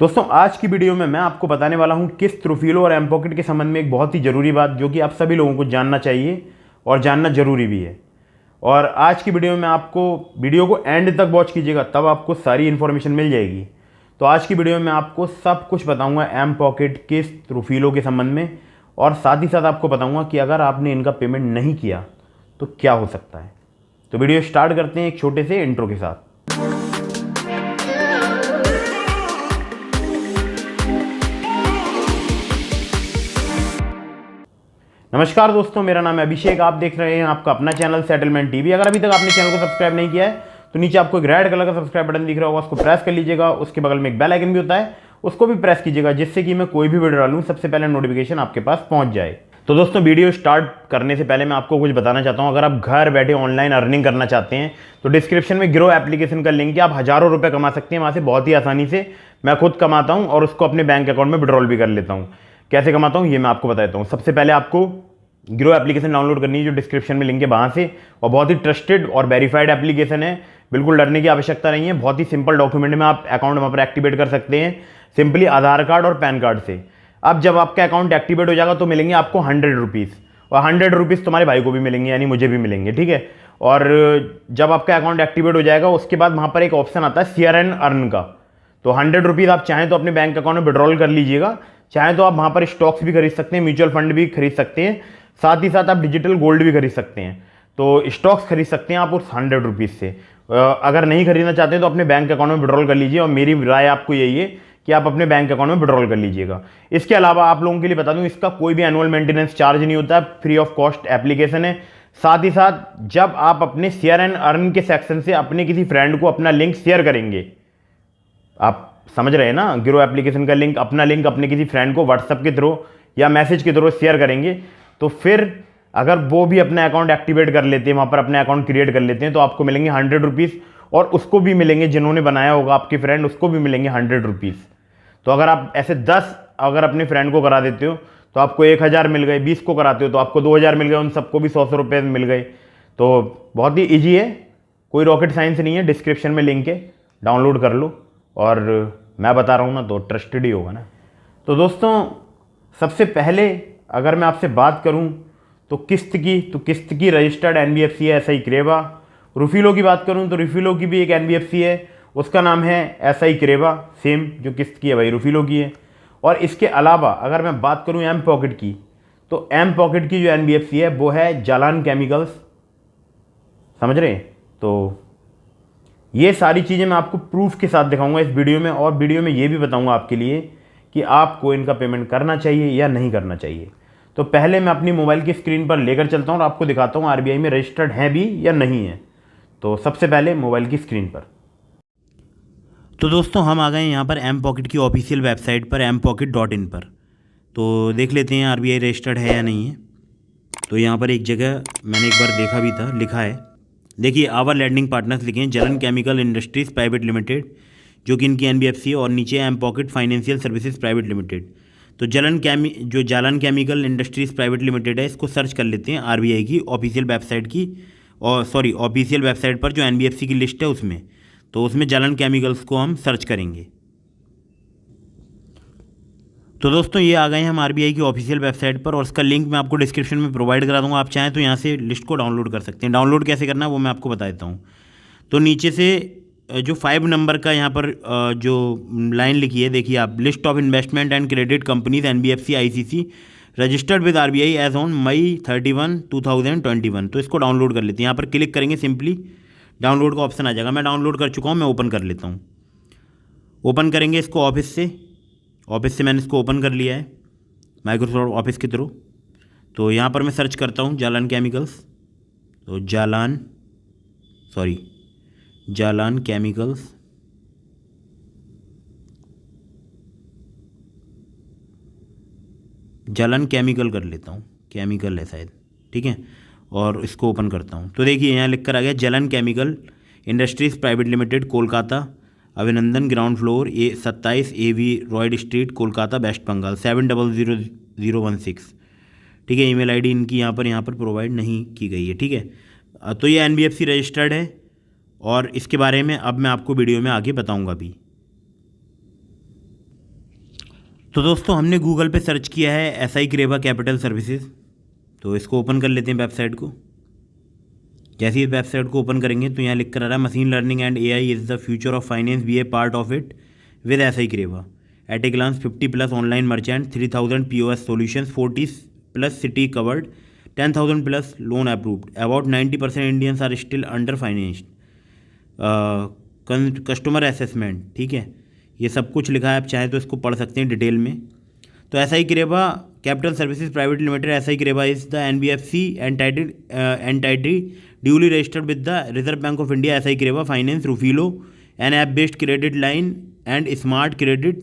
दोस्तों आज की वीडियो में मैं आपको बताने वाला हूं किस्त, रूफिलो और एम पॉकेट के संबंध में एक बहुत ही ज़रूरी बात जो कि आप सभी लोगों को जानना चाहिए और जानना ज़रूरी भी है। और आज की वीडियो में आपको वीडियो को एंड तक वॉच कीजिएगा, तब आपको सारी इन्फॉर्मेशन मिल जाएगी। तो आज की वीडियो में आपको सब कुछ बताऊंगा एम पॉकेट, किस्त, रूफिलो के संबंध में, और साथ ही साथ आपको बताऊंगा कि अगर आपने इनका पेमेंट नहीं किया तो क्या हो सकता है। तो वीडियो स्टार्ट करते हैं एक छोटे से इंट्रो के साथ। नमस्कार दोस्तों, मेरा नाम है अभिषेक। आप देख रहे हैं आपका अपना चैनल सेटलमेंट टीवी। अगर अभी तक आपने चैनल को सब्सक्राइब नहीं किया है तो नीचे आपको एक रेड कलर का सब्सक्राइब बटन दिख रहा होगा, उसको प्रेस कर लीजिएगा। उसके बगल में एक बेल आइकन भी होता है, उसको भी प्रेस कीजिएगा, जिससे कि मैं कोई भी वीडियो डालूं सबसे पहले नोटिफिकेशन आपके पास पहुंच जाए। तो दोस्तों वीडियो स्टार्ट करने से पहले मैं आपको कुछ बताना चाहता हूं। अगर आप घर बैठे ऑनलाइन अर्निंग करना चाहते हैं तो डिस्क्रिप्शन में ग्रो एप्लीकेशन का लिंक है, आप हज़ारों रुपये कमा सकते हैं वहाँ से बहुत ही आसानी से। मैं खुद कमाता हूँ और उसको अपने बैंक अकाउंट में विड्रॉल भी कर लेता हूँ। कैसे कमाता हूँ ये मैं आपको बता देता हूँ। सबसे पहले आपको ग्रो एप्लीकेशन डाउनलोड करनी है, जो डिस्क्रिप्शन में लिंक है वहाँ से। और बहुत ही ट्रस्टेड और वेरीफाइड एप्लीकेशन है, बिल्कुल डरने की आवश्यकता नहीं है। बहुत ही सिंपल डॉक्यूमेंट में आप अकाउंट वहाँ पर एक्टिवेट कर सकते हैं, सिंपली आधार कार्ड और पैन कार्ड से। अब जब आपका अकाउंट एक्टिवेट हो जाएगा तो मिलेंगे आपको 100 रुपीज़, और 100 रुपीज़ तुम्हारे भाई को भी मिलेंगे, यानी मुझे भी मिलेंगे, ठीक है। और जब आपका अकाउंट एक्टिवेट हो जाएगा उसके बाद वहाँ पर एक ऑप्शन आता है शेयर एंड अर्न का। तो 100 रुपीज़ आप चाहें तो अपने बैंक अकाउंट में विड्रॉल कर लीजिएगा, चाहें तो आप वहाँ पर स्टॉक्स भी खरीद सकते हैं, म्यूचुअल फंड भी खरीद सकते हैं, साथ ही साथ आप डिजिटल गोल्ड भी खरीद सकते हैं। तो स्टॉक्स खरीद सकते हैं आप उस 100 रुपीज़ से। अगर नहीं खरीदना चाहते हैं तो अपने बैंक अकाउंट में विड्रॉल कर लीजिए, और मेरी राय आपको यही है कि आप अपने बैंक अकाउंट में विड्रॉल कर लीजिएगा। इसके अलावा आप लोगों के लिए बता दूं, इसका कोई भी एनुअल मेंटेनेंस चार्ज नहीं होता है, फ्री ऑफ कॉस्ट एप्लीकेशन है। साथ ही साथ जब आप अपने शेयर एंड अर्न के सेक्शन से अपने किसी फ्रेंड को अपना लिंक शेयर करेंगे, आप समझ रहे हैं ना, ग्रो एप्लीकेशन का लिंक, अपना लिंक अपने किसी फ्रेंड को व्हाट्सएप के थ्रू या मैसेज के थ्रू शेयर करेंगे, तो फिर अगर वो भी अपना अकाउंट एक्टिवेट कर लेते हैं, वहाँ पर अपना अकाउंट क्रिएट कर लेते हैं, तो आपको मिलेंगे 100 रुपीज़, और उसको भी मिलेंगे, जिन्होंने बनाया होगा आपके फ्रेंड, उसको भी मिलेंगे 100 रुपीज़। तो अगर आप ऐसे 10 अगर अपने फ्रेंड को करा देते हो तो आपको 1000 मिल गए, 20 को कराते हो तो आपको 2000 मिल गए, उन सबको भी 100 रुपये मिल गए। तो बहुत ही ईजी है, कोई रॉकेट साइंस नहीं है। डिस्क्रिप्शन में लिंक है, डाउनलोड कर लो। और मैं बता रहा हूँ ना तो ट्रस्टेड ही होगा ना। तो दोस्तों सबसे पहले अगर मैं आपसे बात करूं तो किस्त की रजिस्टर्ड एनबीएफसी है एसआई क्रेवा। रूफिलो की बात करूं तो रूफिलो की भी एक एनबीएफसी है, उसका नाम है एसआई क्रेवा, सेम जो किस्त की है भाई रूफिलो की है। और इसके अलावा अगर मैं बात करूं एम पॉकेट की, तो एम पॉकेट की जो एनबीएफसी है वो है जालान केमिकल्स, समझ रहे हैं। तो ये सारी चीज़ें मैं आपको प्रूफ के साथ दिखाऊंगा इस वीडियो में, और वीडियो में ये भी बताऊंगा आपके लिए कि आपको इनका पेमेंट करना चाहिए या नहीं करना चाहिए। तो पहले मैं अपनी मोबाइल की स्क्रीन पर लेकर चलता हूँ और आपको दिखाता हूँ आरबीआई में रजिस्टर्ड है भी या नहीं है। तो सबसे पहले मोबाइल की स्क्रीन पर। तो दोस्तों हम आ गए यहाँ पर एम पॉकेट की ऑफिशियल वेबसाइट पर mpocket.in पर। तो देख लेते हैं आरबीआई रजिस्टर्ड है या नहीं है। तो यहाँ पर एक जगह मैंने एक बार देखा भी था, लिखा है, देखिए आवर लैंडिंग पार्टनर्स लिखे हैं जलन केमिकल इंडस्ट्रीज़ प्राइवेट लिमिटेड, जो कि इनकी एनबीएफसी है, और नीचे M pocket financial services private limited. तो जो Jalan chemical industries private limited है, इसको सर्च कर लेते हैं आरबीआई की ऑफिशियल वेबसाइट की, और ऑफिशियल वेबसाइट पर जो एनबीएफसी की लिस्ट है उसमें। तो उसमें जालन केमिकल्स को हम सर्च करेंगे। तो दोस्तों ये आ गए हैं हम आरबीआई की ऑफिशियल वेबसाइट पर, और उसका लिंक मैं आपको डिस्क्रिप्शन में प्रोवाइड करा दूंगा। आप चाहें तो यहाँ से लिस्ट को डाउनलोड कर सकते हैं। डाउनलोड कैसे करना है वो मैं आपको बता देता हूँ। तो नीचे से जो 5 नंबर का यहाँ पर जो लाइन लिखी है, देखिए आप, list of investment and credit companies NBFC ICC registered with RBI as on May 31, 2021। तो इसको डाउनलोड कर लेते हैं। यहाँ पर क्लिक करेंगे, सिंपली डाउनलोड का ऑप्शन आ जाएगा। मैं डाउनलोड कर चुका हूँ, मैं ओपन कर लेता हूँ। ओपन करेंगे इसको ऑफिस से मैंने इसको ओपन कर लिया है माइक्रोसॉफ्ट ऑफिस के थ्रू। तो यहाँ पर मैं सर्च करता हूँ जालान केमिकल्स। तो जालान केमिकल्स, जालान केमिकल कर लेता हूँ, केमिकल है शायद, ठीक है। और इसको ओपन करता हूँ। तो देखिए यहाँ लिख कर आ गया Jalan chemical industries private limited, Kolkata, Abhinandan, ground floor, 27 AV Royd street, Kolkata, West Bengal 700016, ठीक है। ईमेल आईडी इनकी यहाँ पर प्रोवाइड नहीं की गई है, ठीक है। तो ये एनबीएफसी रजिस्टर्ड है, और इसके बारे में अब मैं आपको वीडियो में आगे बताऊँगा भी। तो दोस्तों हमने गूगल पे सर्च किया है एसआई क्रेवा कैपिटल सर्विसेज, तो इसको ओपन कर लेते हैं वेबसाइट को। जैसे ही वेबसाइट को ओपन करेंगे तो यहाँ लिख कर आ रहा है machine learning and AI is the future of finance, be a part of it with Si Creva. At a glance 50+ online merchant, 3000 POS solutions, 40+ city covered, 10,000+ loan approved, about 90% Indians are still under financed, customer assessment. ठीक है, ये सब कुछ लिखा है, आप चाहे तो इसको पढ़ सकते हैं डिटेल में। तो Si Creva capital services private limited, Si Creva is the NBFC entity duly registered with the Reserve Bank of India. Si Creva finance Rufilo an app based credit line and smart credit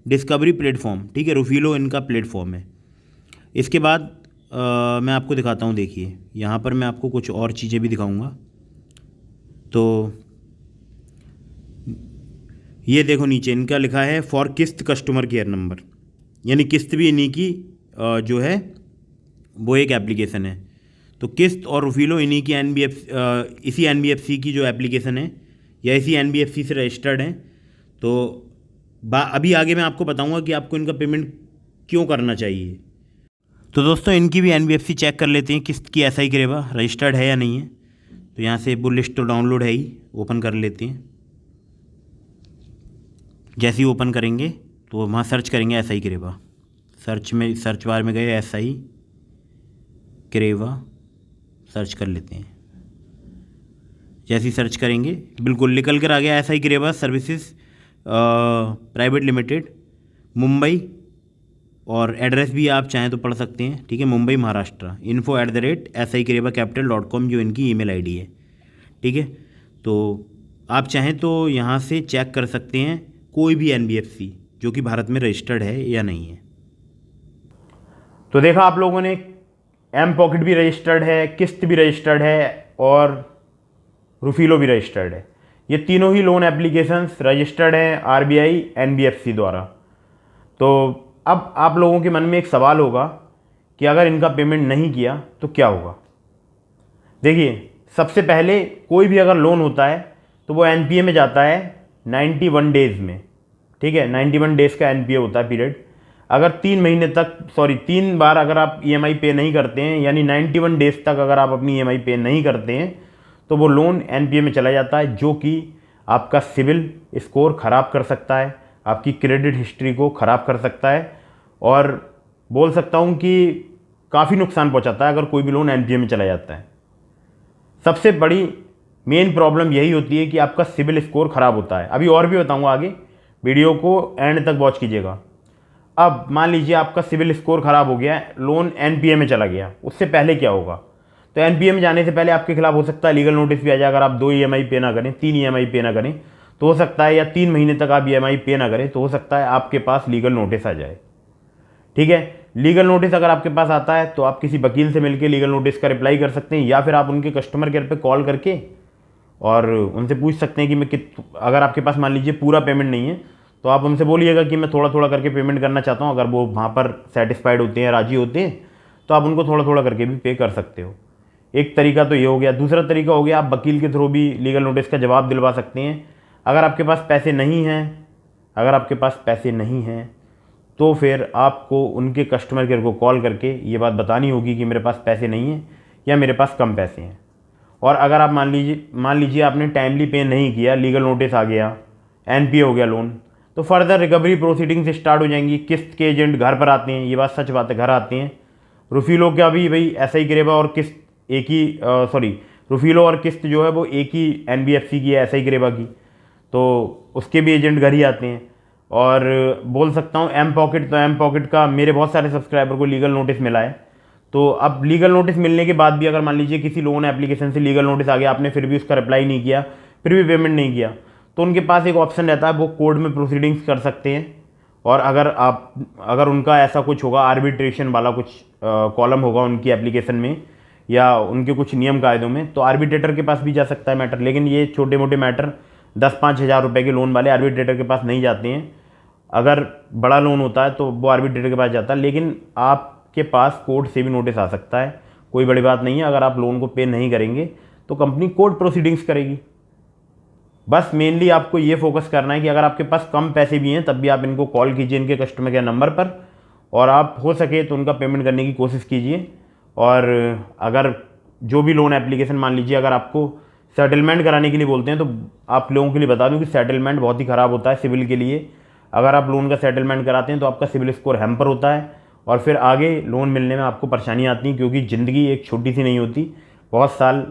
discovery platform. ठीक है, रूफीलो इनका platform है। इसके बाद मैं आपको दिखाता हूँ, देखिए यहाँ पर मैं आपको कुछ और चीज़ें भी दिखाऊंगा। तो ये देखो नीचे इनका लिखा है फॉर किस्त कस्टमर केयर नंबर, यानी किस्त भी इन्हीं की जो है वो एक एप्लीकेशन है। तो किस्त और रूफीलो इन्हीं की इसी NBFC की जो एप्लीकेशन है या इसी NBFC से रजिस्टर्ड हैं। तो अभी आगे मैं आपको बताऊंगा कि आपको इनका पेमेंट क्यों करना चाहिए। तो दोस्तों इनकी भी NBFC चेक कर लेते हैं, किस्त की एसआई क्रेवा रजिस्टर्ड है या नहीं है। तो यहाँ से वो लिस्ट तो डाउनलोड है ही, ओपन कर लेते हैं। जैसे ही ओपन करेंगे तो वहाँ सर्च करेंगे एसआई क्रेवा, सर्च बार में गए एसआई क्रेवा सर्च कर लेते हैं। जैसे ही सर्च करेंगे बिल्कुल निकल कर आ गया Si Creva services private limited Mumbai, और एड्रेस भी आप चाहें तो पढ़ सकते हैं। ठीक है, मुंबई महाराष्ट्र, info@SICrevacapital.com जो इनकी ईमेल आईडी है। ठीक है, तो आप चाहें तो यहाँ से चेक कर सकते हैं कोई भी NBFC जो कि भारत में रजिस्टर्ड है या नहीं है। तो देखा आप लोगों ने, एम पॉकेट भी रजिस्टर्ड है, किस्त भी रजिस्टर्ड है और रूफीलो भी रजिस्टर्ड है। ये तीनों ही लोन एप्लीकेशंस रजिस्टर्ड हैं RBI NBFC द्वारा। तो अब आप लोगों के मन में एक सवाल होगा कि अगर इनका पेमेंट नहीं किया तो क्या होगा। देखिए, सबसे पहले कोई भी अगर लोन होता है तो वो NPA में जाता है 91 डेज़ में। ठीक है, 91 डेज़ का NPA होता है पीरियड। अगर 3 बार अगर आप EMI पे नहीं करते हैं, यानी 91 डेज़ तक अगर आप अपनी EMI पे नहीं करते हैं तो वो लोन NPA में चला जाता है, जो कि आपका सिविल स्कोर ख़राब कर सकता है, आपकी क्रेडिट हिस्ट्री को ख़राब कर सकता है, और बोल सकता हूँ कि काफ़ी नुकसान पहुँचाता है अगर कोई भी लोन NPA में चला जाता है। सबसे बड़ी मेन प्रॉब्लम यही होती है कि आपका सिविल स्कोर ख़राब होता है। अभी और भी बताऊँगा आगे, वीडियो को एंड तक वॉच कीजिएगा। अब मान लीजिए आपका सिविल स्कोर ख़राब हो गया, लोन NPA में चला गया, उससे पहले क्या होगा। तो NPA में जाने से पहले आपके खिलाफ हो सकता है लीगल नोटिस भी आ जाए। अगर आप 2 EMI पे ना करें, 3 EMI पे ना करें तो हो सकता है, या 3 महीने तक आप EMI पे ना करें तो हो सकता है आपके पास लीगल नोटिस आ जाए। ठीक है, लीगल नोटिस अगर आपके पास आता है तो आप किसी वकील से मिलकर लीगल नोटिस का रिप्लाई कर सकते हैं, या फिर आप उनके कस्टमर केयर पे कॉल करके और उनसे पूछ सकते हैं कि अगर आपके पास मान लीजिए पूरा पेमेंट नहीं है तो आप उनसे बोलिएगा कि मैं थोड़ा थोड़ा करके पेमेंट करना चाहता हूँ। अगर वो वहाँ पर सेटिस्फाइड होते हैं, राजी होते हैं, तो आप उनको थोड़ा थोड़ा करके भी पे कर सकते हो। एक तरीका तो ये हो गया। दूसरा तरीका हो गया, आप वकील के थ्रू भी लीगल नोटिस का जवाब दिलवा सकते हैं। अगर आपके पास पैसे नहीं हैं तो फिर आपको उनके कस्टमर केयर को कॉल करके ये बात बतानी होगी कि मेरे पास पैसे नहीं हैं या मेरे पास कम पैसे हैं। और अगर आप मान लीजिए आपने टाइमली पे नहीं किया, लीगल नोटिस आ गया, NPA हो गया लोन, तो फर्दर रिकवरी प्रोसीडिंग्स स्टार्ट हो जाएंगी। किस्त के एजेंट घर पर आते हैं, ये बात सच बात है, घर आते हैं। रूफीलो का भी भाई एसआई क्रेवा और किस्त एक ही रूफीलो और किस्त जो है वो एक ही NBFC की है, एसआई क्रेवा की, तो उसके भी एजेंट घर ही आते हैं। और बोल सकता हूँ एम पॉकेट का मेरे बहुत सारे सब्सक्राइबर को लीगल नोटिस मिला है। तो अब लीगल नोटिस मिलने के बाद भी अगर मान लीजिए किसी लोन एप्लीकेशन से लीगल नोटिस आ गया, आपने फिर भी उसका रिप्लाई नहीं किया, फिर भी पेमेंट नहीं किया, तो उनके पास एक ऑप्शन रहता है, वो कोर्ट में प्रोसीडिंग्स कर सकते हैं। और अगर उनका ऐसा कुछ होगा, आर्बिट्रेशन वाला कुछ कॉलम होगा उनकी एप्लीकेशन में या उनके कुछ नियम कायदों में, तो आर्बिट्रेटर के पास भी जा सकता है मैटर। लेकिन ये छोटे मोटे मैटर 10-5 हज़ार रुपये के लोन वाले आर्बिट्रेटर के पास नहीं जाते हैं। अगर बड़ा लोन होता है तो वो आर्बिट्रेटर के पास जाता है, लेकिन आपके पास कोर्ट से भी नोटिस आ सकता है। कोई बड़ी बात नहीं है, अगर आप लोन को पे नहीं करेंगे तो कंपनी कोर्ट प्रोसीडिंग्स करेगी। बस मेनली आपको ये फोकस करना है कि अगर आपके पास कम पैसे भी हैं तब भी आप इनको कॉल कीजिए इनके कस्टमर केयर नंबर पर, और आप हो सके तो उनका पेमेंट करने की कोशिश कीजिए। और अगर जो भी लोन एप्लीकेशन मान लीजिए अगर आपको सेटलमेंट कराने के लिए बोलते हैं, तो आप लोगों के लिए बता दूं कि सेटलमेंट बहुत ही ख़राब होता है सिविल के लिए। अगर आप लोन का सेटलमेंट कराते हैं तो आपका सिविल स्कोर हैम्पर होता है और फिर आगे लोन मिलने में आपको परेशानी आती है, क्योंकि ज़िंदगी एक छोटी सी नहीं होती, बहुत साल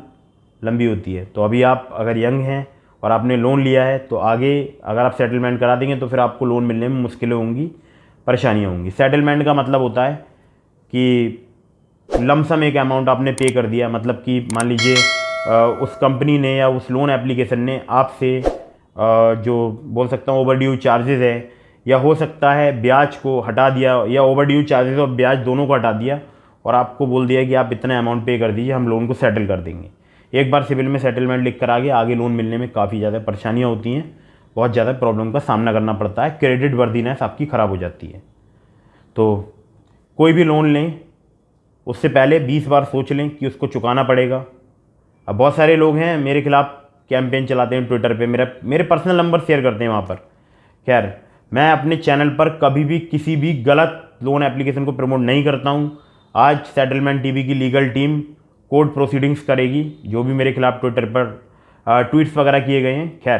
लंबी होती है। तो अभी आप अगर यंग हैं और आपने लोन लिया है तो आगे अगर आप सेटलमेंट करा देंगे तो फिर आपको लोन मिलने में मुश्किलें होंगी, परेशानियाँ होंगी। सेटलमेंट का मतलब होता है कि लमसम एक अमाउंट आपने पे कर दिया, मतलब कि मान लीजिए उस कंपनी ने या उस लोन एप्लीकेशन ने आपसे जो बोल सकता हूँ ओवरड्यू चार्जेस है, या हो सकता है ब्याज को हटा दिया, या ओवरड्यू चार्जेस और ब्याज दोनों को हटा दिया और आपको बोल दिया कि आप इतना अमाउंट पे कर दीजिए, हम लोन को सेटल कर देंगे। एक बार सिविल में सेटलमेंट लिख कर आगे लोन मिलने में काफ़ी ज़्यादा परेशानियाँ होती हैं, बहुत ज़्यादा प्रॉब्लम का सामना करना पड़ता है, क्रेडिट वर्दीनेस आपकी ख़राब हो जाती है। तो कोई भी लोन लें उससे पहले 20 बार सोच लें कि उसको चुकाना पड़ेगा। अब बहुत सारे लोग हैं मेरे खिलाफ कैंपेन चलाते हैं ट्विटर पे, मेरे पर्सनल नंबर शेयर करते हैं वहाँ पर। खैर, मैं अपने चैनल पर कभी भी किसी भी गलत लोन एप्लीकेशन को प्रमोट नहीं करता हूँ। आज सेटलमेंट टीवी की लीगल टीम कोर्ट प्रोसीडिंग्स करेगी जो भी मेरे खिलाफ ट्विटर पर ट्वीट्स वगैरह किए गए हैं। खैर,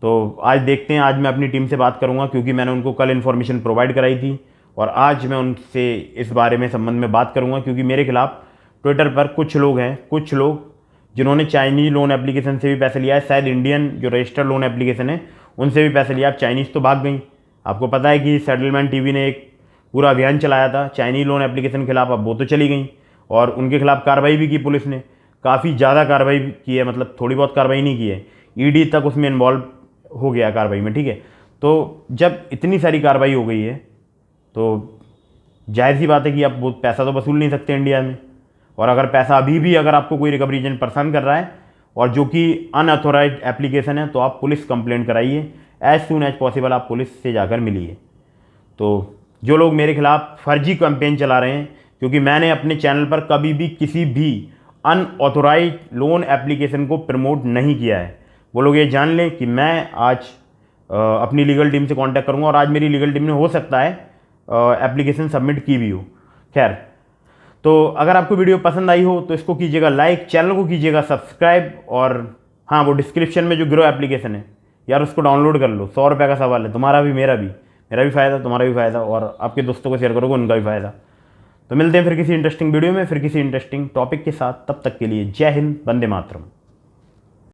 तो आज देखते हैं, आज मैं अपनी टीम से बात करूँगा क्योंकि मैंने उनको कल इन्फॉर्मेशन प्रोवाइड कराई थी और आज मैं उनसे इस बारे में संबंध में बात करूँगा, क्योंकि मेरे खिलाफ ट्विटर पर कुछ लोग जिन्होंने चाइनीज़ लोन एप्लीकेशन से भी पैसे लिया है, शायद इंडियन जो रजिस्टर्ड लोन एप्लीकेशन है उनसे भी पैसे लिया। अब चाइनीज़ तो भाग गई। आपको पता है कि सेटलमेंट टीवी ने एक पूरा अभियान चलाया था चाइनीज़ लोन एप्लीकेशन के खिलाफ, अब वो तो चली गई और उनके खिलाफ कार्रवाई भी की पुलिस ने, काफ़ी ज़्यादा कार्रवाई की है, मतलब थोड़ी बहुत कार्रवाई नहीं की है, ईडी तक उसमें इन्वॉल्व हो गया कार्रवाई में। ठीक है, तो जब इतनी सारी कार्रवाई हो गई है तो जाहिर सी बात है कि आप वो पैसा तो वसूल नहीं सकते इंडिया में, और अगर पैसा अभी भी अगर आपको कोई रिकवरी एजेंट परेशान कर रहा है और जो कि अनऑथोराइज्ड एप्लीकेशन है तो आप पुलिस कंप्लेंट कराइए, एज सून एज पॉसिबल आप पुलिस से जाकर मिलिए। तो जो लोग मेरे खिलाफ फर्जी कैंपेन चला रहे हैं, क्योंकि मैंने अपने चैनल पर कभी भी किसी भी अनऑथोराइज्ड लोन एप्लीकेशन को प्रमोट नहीं किया है, वो लोग ये जान लें कि मैं आज अपनी लीगल टीम से कांटेक्ट करूंगा और आज मेरी लीगल टीम ने हो सकता है एप्लीकेशन सबमिट की भी हो। खैर, तो अगर आपको वीडियो पसंद आई हो तो इसको कीजिएगा लाइक, चैनल को कीजिएगा सब्सक्राइब, और हाँ, वो डिस्क्रिप्शन में जो ग्रो एप्लीकेशन है यार उसको डाउनलोड कर लो, 100 रुपये का सवाल है, तुम्हारा भी मेरा भी फ़ायदा, तुम्हारा भी फ़ायदा, और आपके दोस्तों को शेयर करोगे उनका भी फ़ायदा। तो मिलते हैं फिर किसी इंटरेस्टिंग वीडियो में, फिर किसी इंटरेस्टिंग टॉपिक के साथ। तब तक के लिए जय हिंद, वंदे मातरम।